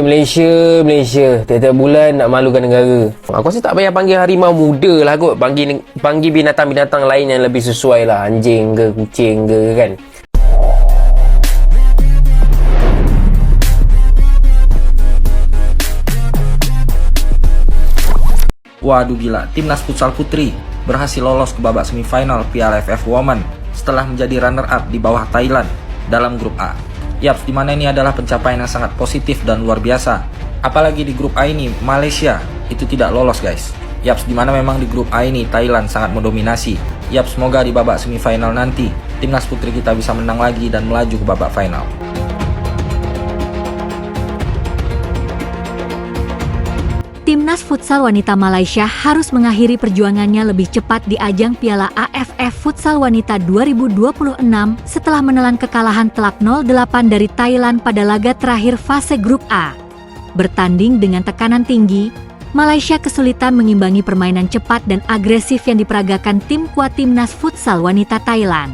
Malaysia, Malaysia. Tiap-tiap bulan nak malukan negara. Aku rasa tak payah panggil harimau muda lah kot. Panggil binatang-binatang lain yang lebih sesuai lah. Anjing ke, kucing ke kan. Waduh gila, Timnas Futsal Putri berhasil lolos ke babak semifinal Piala AFF Women setelah menjadi runner-up di bawah Thailand dalam grup A. Yaps, dimana ini adalah pencapaian yang sangat positif dan luar biasa. Apalagi di grup A ini, Malaysia itu tidak lolos guys. Yaps, dimana memang di grup A ini Thailand sangat mendominasi. Yaps, semoga di babak semifinal nanti, Timnas Putri kita bisa menang lagi dan melaju ke babak final. Timnas Futsal Wanita Malaysia harus mengakhiri perjuangannya lebih cepat di ajang Piala AFF Futsal Wanita 2026 setelah menelan kekalahan telak 0-8 dari Thailand pada laga terakhir fase grup A. Bertanding dengan tekanan tinggi, Malaysia kesulitan mengimbangi permainan cepat dan agresif yang diperagakan tim kuat Timnas Futsal Wanita Thailand.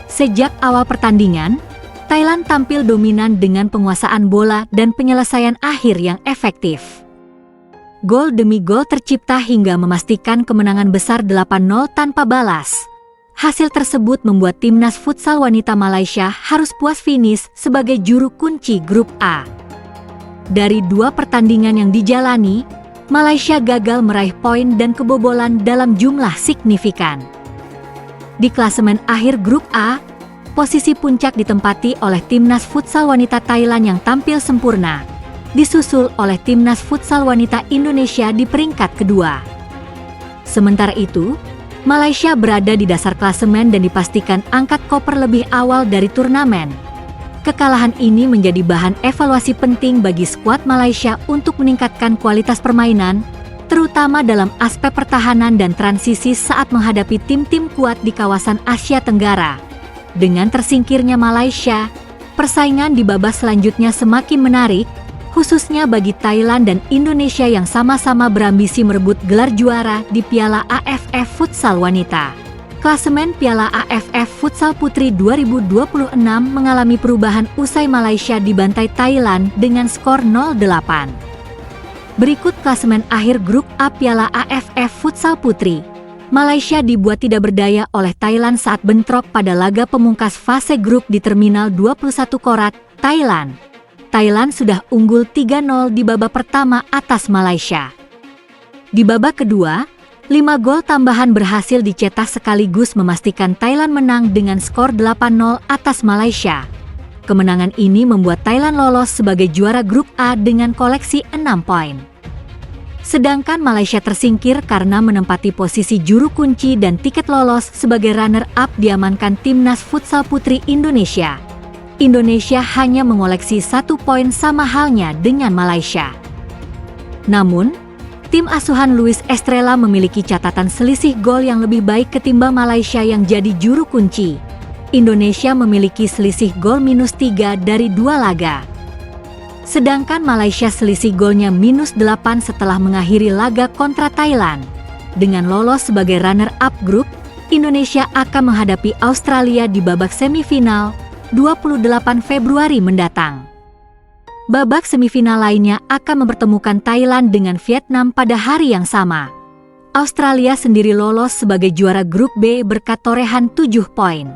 Sejak awal pertandingan, Thailand tampil dominan dengan penguasaan bola dan penyelesaian akhir yang efektif. Gol demi gol tercipta hingga memastikan kemenangan besar 8-0 tanpa balas. Hasil tersebut membuat Timnas Futsal Wanita Malaysia harus puas finish sebagai juru kunci grup A. Dari dua pertandingan yang dijalani, Malaysia gagal meraih poin dan kebobolan dalam jumlah signifikan. Di klasemen akhir grup A, posisi puncak ditempati oleh Timnas Futsal Wanita Thailand yang tampil sempurna, disusul oleh Timnas Futsal Wanita Indonesia di peringkat kedua. Sementara itu, Malaysia berada di dasar klasemen dan dipastikan angkat koper lebih awal dari turnamen. Kekalahan ini menjadi bahan evaluasi penting bagi skuad Malaysia untuk meningkatkan kualitas permainan, terutama dalam aspek pertahanan dan transisi saat menghadapi tim-tim kuat di kawasan Asia Tenggara. Dengan tersingkirnya Malaysia, persaingan di babak selanjutnya semakin menarik, khususnya bagi Thailand dan Indonesia yang sama-sama berambisi merebut gelar juara di Piala AFF Futsal Wanita. Klasemen Piala AFF Futsal Putri 2026 mengalami perubahan usai Malaysia dibantai Thailand dengan skor 0-8. Berikut klasemen akhir grup A Piala AFF Futsal Putri. Malaysia dibuat tidak berdaya oleh Thailand saat bentrok pada laga pemungkas fase grup di Terminal 21 Korat, Thailand. Thailand sudah unggul 3-0 di babak pertama atas Malaysia. Di babak kedua, 5 gol tambahan berhasil dicetak sekaligus memastikan Thailand menang dengan skor 8-0 atas Malaysia. Kemenangan ini membuat Thailand lolos sebagai juara grup A dengan koleksi 6 poin. Sedangkan Malaysia tersingkir karena menempati posisi juru kunci dan tiket lolos sebagai runner-up diamankan Timnas Futsal Putri Indonesia. Indonesia hanya mengoleksi 1 poin sama halnya dengan Malaysia. Namun, tim asuhan Luis Estrella memiliki catatan selisih gol yang lebih baik ketimbang Malaysia yang jadi juru kunci. Indonesia memiliki selisih gol -3 dari 2 laga. Sedangkan Malaysia selisih golnya -8 setelah mengakhiri laga kontra Thailand. Dengan lolos sebagai runner-up grup, Indonesia akan menghadapi Australia di babak semifinal 28 Februari mendatang. Babak semifinal lainnya akan mempertemukan Thailand dengan Vietnam pada hari yang sama. Australia sendiri lolos sebagai juara grup B berkat torehan 7 poin.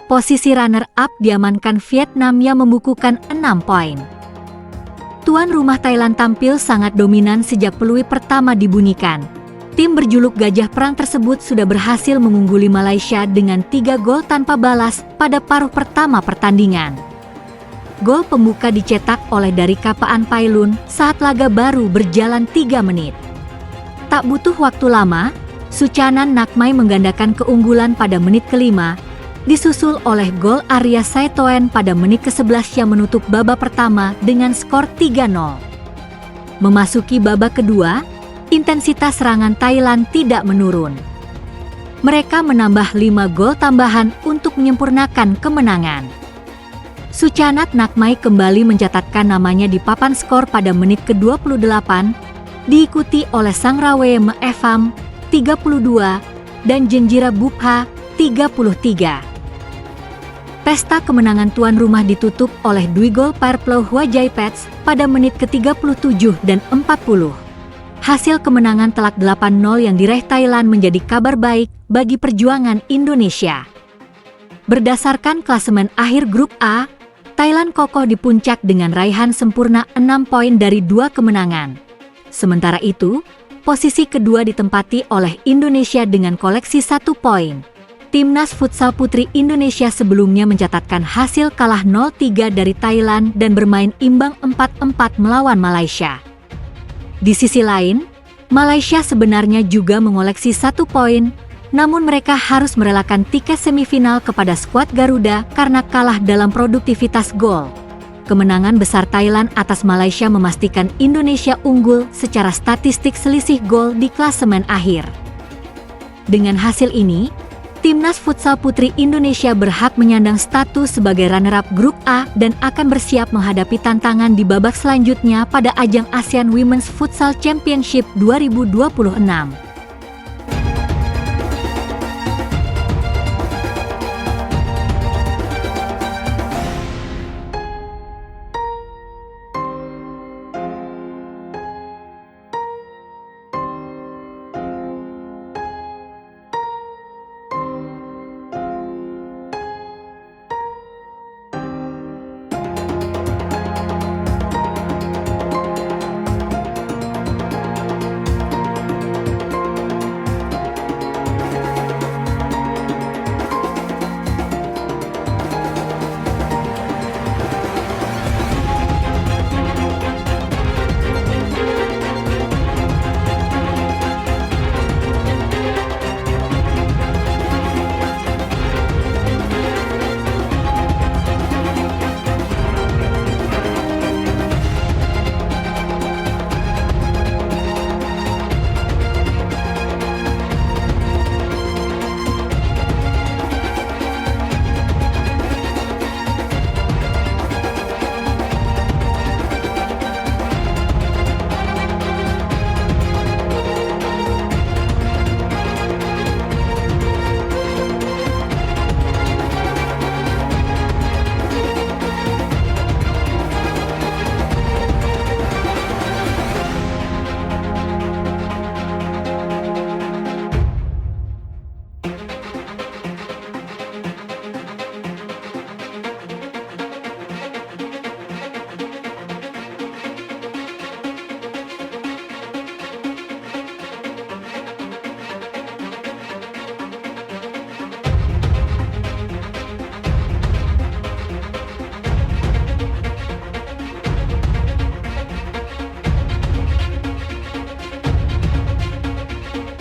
Posisi runner-up diamankan Vietnam yang membukukan 6 poin. Tuan rumah Thailand tampil sangat dominan sejak peluit pertama dibunyikan. Tim berjuluk Gajah Perang tersebut sudah berhasil mengungguli Malaysia dengan 3 gol tanpa balas pada paruh pertama pertandingan. Gol pembuka dicetak oleh dari Kapaan Pailun saat laga baru berjalan 3 menit. Tak butuh waktu lama, Suchanan Nakmai menggandakan keunggulan pada menit ke-5, disusul oleh gol Arya Saetoen pada menit ke-11 yang menutup babak pertama dengan skor 3-0. Memasuki babak kedua, intensitas serangan Thailand tidak menurun. Mereka menambah 5 gol tambahan untuk menyempurnakan kemenangan. Suchanat Nakmai kembali mencatatkan namanya di papan skor pada menit ke-28, diikuti oleh Sangrawe Meefam 32 dan Jenjira Bupha 33. Pesta kemenangan tuan rumah ditutup oleh Dwi gol Perplo Huajaipets pada menit ke-37 dan 40. Hasil kemenangan telak 8-0 yang diraih Thailand menjadi kabar baik bagi perjuangan Indonesia. Berdasarkan klasemen akhir grup A, Thailand kokoh di puncak dengan raihan sempurna 6 poin dari 2 kemenangan. Sementara itu, posisi kedua ditempati oleh Indonesia dengan koleksi 1 poin. Timnas Futsal Putri Indonesia sebelumnya mencatatkan hasil kalah 0-3 dari Thailand dan bermain imbang 4-4 melawan Malaysia. Di sisi lain, Malaysia sebenarnya juga mengoleksi 1 poin, namun mereka harus merelakan tiket semifinal kepada skuad Garuda karena kalah dalam produktivitas gol. Kemenangan besar Thailand atas Malaysia memastikan Indonesia unggul secara statistik selisih gol di klasemen akhir. Dengan hasil ini, Timnas Futsal Putri Indonesia berhak menyandang status sebagai runner-up Grup A dan akan bersiap menghadapi tantangan di babak selanjutnya pada ajang ASEAN Women's Futsal Championship 2026.